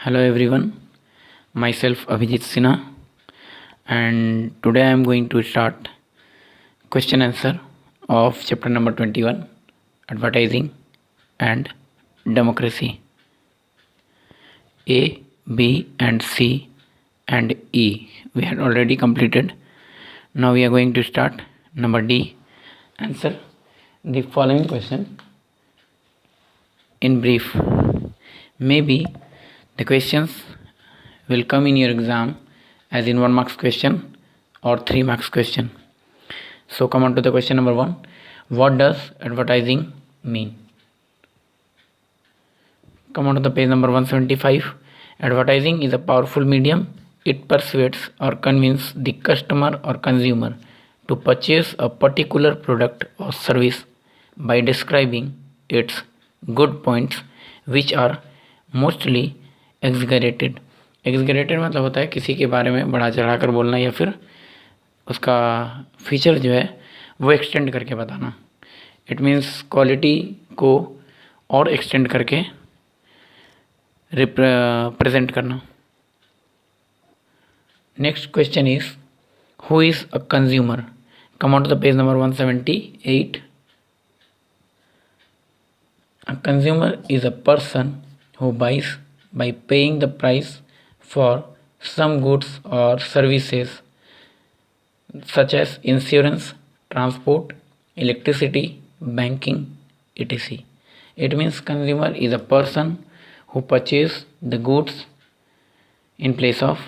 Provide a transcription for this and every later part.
Hello everyone, myself Abhijit Sinha, and today I am going to start question answer of chapter number 21, advertising and democracy. A, B and C and E we had already completed. Now we are going to start number D. Answer the following question in brief. Maybe the questions will come in your exam as in 1 marks question or 3 marks question. So come on to the question number 1. What does advertising mean? Come on to the page number 175. Advertising is a powerful medium. It persuades or convinces the customer or consumer to purchase a particular product or service by describing its good points, which are mostly exaggerated मतलब होता है किसी के बारे में बढ़ा चढ़ा कर बोलना या फिर उसका फीचर जो है वो एक्सटेंड करके बताना. इट मीन्स क्वालिटी को और एक्सटेंड करके प्रेजेंट करना. Next question is who is a consumer. Come on to the page number 178. A consumer is a person who buys by paying the price for some goods or services such as insurance, transport, electricity, banking, etc. It means consumer is a person who purchases the goods in place of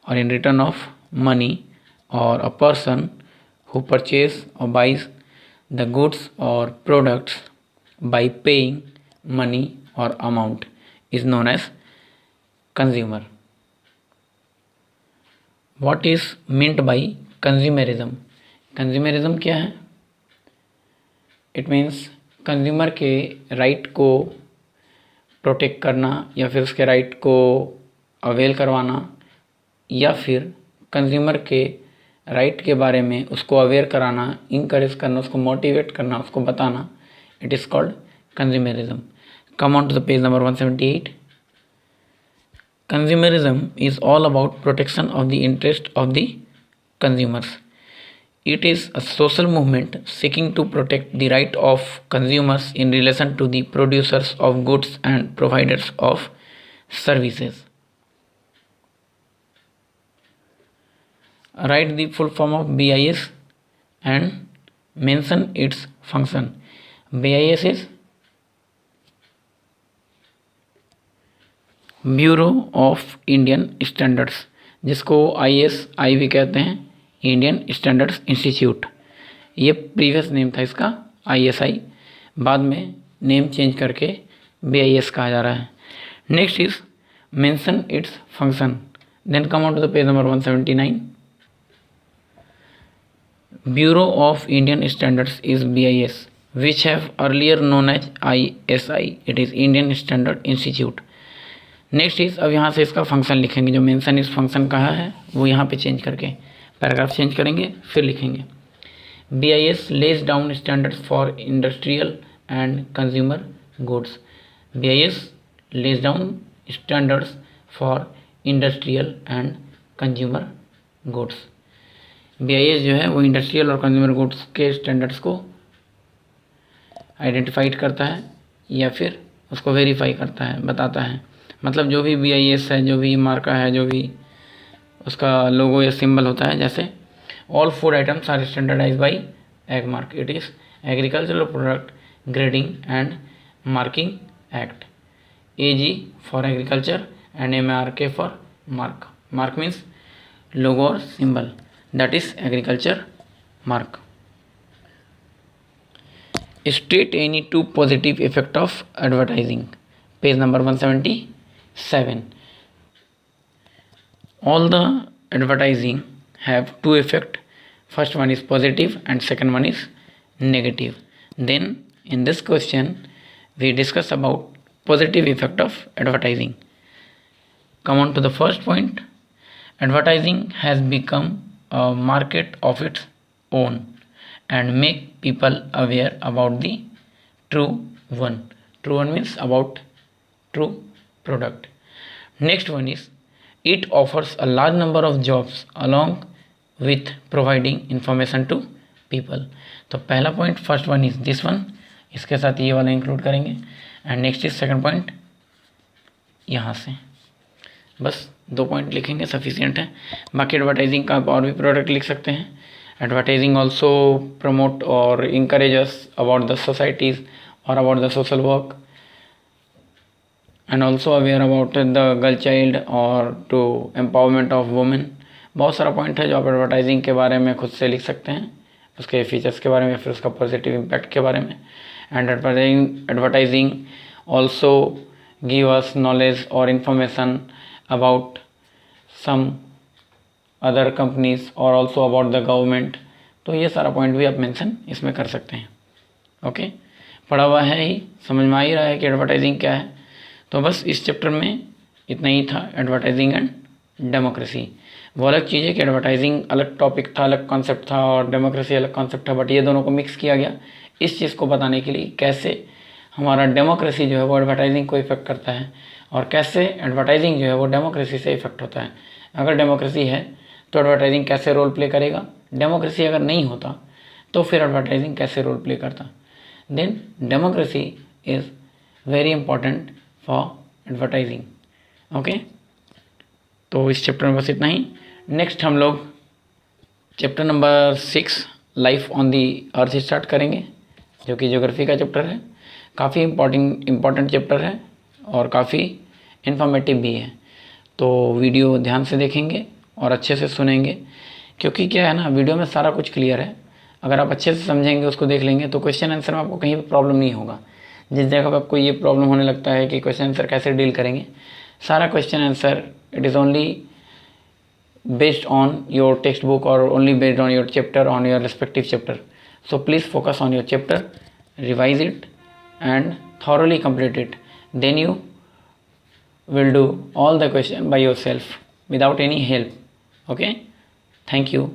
or in return of money, or a person who purchases or buys the goods or products by paying money or amount is known as consumer. What is meant by consumerism? Consumerism क्या है? It means consumer के right को protect करना या फिर उसके right को avail करवाना या फिर कंज्यूमर के राइट के बारे में उसको अवेयर कराना, इंकरेज करना, उसको मोटिवेट करना, उसको बताना. It is called consumerism. Come on to the page number 178. Consumerism is all about protection of the interest of the consumers. It is a social movement seeking to protect the right of consumers in relation to the producers of goods and providers of services. Write the full form of BIS and mention its function. BIS is bureau of Indian standards, जिसको ISI भी कहते हैं, Indian standards institute. ये previous name था इसका ISI, बाद में name change करके BIS कहा जा रहा है. Next is mention its function. Then come on to the page number 179. Bureau of Indian standards is BIS, which have earlier known as ISI. It is Indian Standard Institute. Next is अब यहाँ से इसका function लिखेंगे. जो mention इस function कहा है वो यहाँ पे चेंज करके पैराग्राफ चेंज करेंगे, फिर लिखेंगे BIS lays down standards for industrial and consumer goods. BIS lays down standards for industrial and consumer goods. BIS जो है वो इंडस्ट्रियल और कंज्यूमर गुड्स के स्टैंडर्ड्स को आइडेंटिफाइड करता है या फिर उसको वेरीफाई करता है, बताता है. मतलब जो भी BIS है, जो भी मार्का है, जो भी उसका लोगो या सिंबल होता है, जैसे all food items are standardised by Ag mark. It is agricultural product grading and marking act. AG for agriculture and MARK for mark. Mark means logo और symbol, that is agriculture mark. State any two positive effect of advertising. Page number 177. All the advertising have two effect. First one is positive and second one is negative. Then in this question we discuss about positive effect of advertising. Come on to the first point. Advertising has become a market of its own and make people aware about the true one. True one means about true product. Next one is it offers a large number of jobs along with providing information to people. तो पहला point first one is this one, इसके साथ ये वाला include करेंगे. And next is second point यहाँ से. बस 2 पॉइंट लिखेंगे सफिशिएंट है. बाकी एडवर्टाइजिंग का आप और भी प्रोडक्ट लिख सकते हैं. एडवर्टाइजिंग ऑल्सो प्रमोट और इंकरेजेस अबाउट द सोसाइटीज और about the social work and also aware about the girl child और टू एम्पावरमेंट ऑफ वुमेन. बहुत सारा पॉइंट है जो आप एडवर्टाइजिंग के बारे में खुद से लिख सकते हैं, उसके फीचर्स के बारे में, फिर उसका पॉजिटिव इम्पैक्ट के बारे में. And advertising also give us knowledge और information about some other companies और ऑल्सो अबाउट द गवर्नमेंट. तो ये सारा पॉइंट भी आप मेंशन इसमें कर सकते हैं. ओके, पढ़ा हुआ है ही, समझ में आ ही रहा है कि एडवर्टाइजिंग क्या है. तो बस इस चैप्टर में इतना ही था, एडवर्टाइजिंग एंड डेमोक्रेसी. वो अलग चीज़ है कि एडवर्टाइजिंग अलग टॉपिक था, अलग कॉन्सेप्ट था, और डेमोक्रेसी अलग कॉन्सेप्ट था, बट ये दोनों को मिक्स किया गया इस चीज़ को बताने के लिए कैसे हमारा डेमोक्रेसी जो है वो एडवर्टाइजिंग को इफेक्ट करता है और कैसे एडवर्टाइजिंग जो है वो डेमोक्रेसी से इफेक्ट होता है. अगर डेमोक्रेसी है तो एडवर्टाइजिंग कैसे रोल प्ले करेगा, डेमोक्रेसी अगर नहीं होता तो फिर एडवर्टाइजिंग कैसे रोल प्ले करता. Then democracy is very important for advertising. Okay, तो इस चैप्टर में बस इतना ही. नेक्स्ट हम लोग chapter number 6 life on the earth start करेंगे, जो कि ज्योग्राफी का चैप्टर है. काफ़ी इम्पॉर्टेंट चैप्टर है और काफ़ी इन्फॉर्मेटिव भी है. तो वीडियो ध्यान से देखेंगे और अच्छे से सुनेंगे, क्योंकि क्या है ना, वीडियो में सारा कुछ क्लियर है. अगर आप अच्छे से समझेंगे, उसको देख लेंगे, तो क्वेश्चन आंसर में आपको कहीं भी प्रॉब्लम नहीं होगा. जिस जगह पर आपको ये प्रॉब्लम होने लगता है कि क्वेश्चन आंसर कैसे डील करेंगे, सारा question answer it is only based on your textbook or only based on your chapter, on your respective chapter. So please focus on your chapter, revise it and thoroughly complete it. Then you will do all the question by yourself without any help. Okay, thank you.